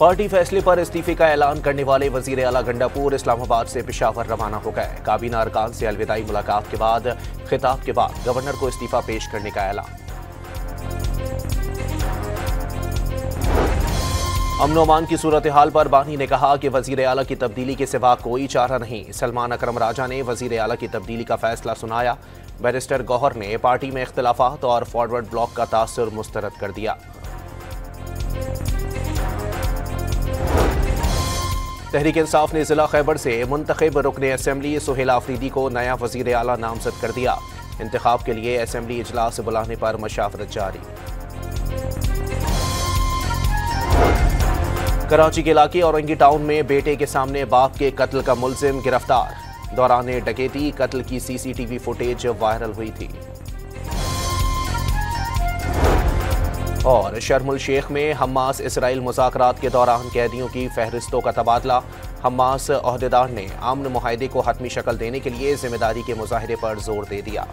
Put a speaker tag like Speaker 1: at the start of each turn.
Speaker 1: Party फैसले पर इस्तीफे का ऐलान करने वाले वजीर आला गंडापुर इस्लामाबाद से पेशावर रवाना हो गए। काबीना अरकान से अलविदाई मुलाकात के बाद खिताब के बाद गवर्नर को इस्तीफा पेश करने का ऐलान। अमन अमान की सूरत हाल पर बानी ने कहा कि वजीर आला की तब्दीली के सिवा कोई चारा नहीं। सलमान अकरम राजा ने वजीर आला की तब्दीली का फैसला सुनाया। बैरिस्टर गौहर ने पार्टी में इख्तिलाफात और फॉरवर्ड ब्लॉक का तासुर मुस्तरद कर दिया। तहरीक इंसाफ ने जिला खैबर से मुंतखब रुकने असेंबली सुहेल आफरीदी को नया वजीर आला नामजद कर दिया। इंतखाब के लिए असेंबली इजलास बुलाने पर मशावरत जारी। कराची के इलाके औरंगी टाउन में बेटे के सामने बाप के कत्ल का मुलजिम गिरफ्तार। दौरान डकैती कत्ल की सीसीटीवी फुटेज वायरल हुई थी। और शर्मुल शेख में हमास इसराइल मुज़ाकरात के दौरान कैदियों की फहरिस्तों का तबादला। हमास ओहदेदार ने अमन मुआहदे को हतमी शक्ल देने के लिए जिम्मेदारी के मुजाहरे पर जोर दे दिया।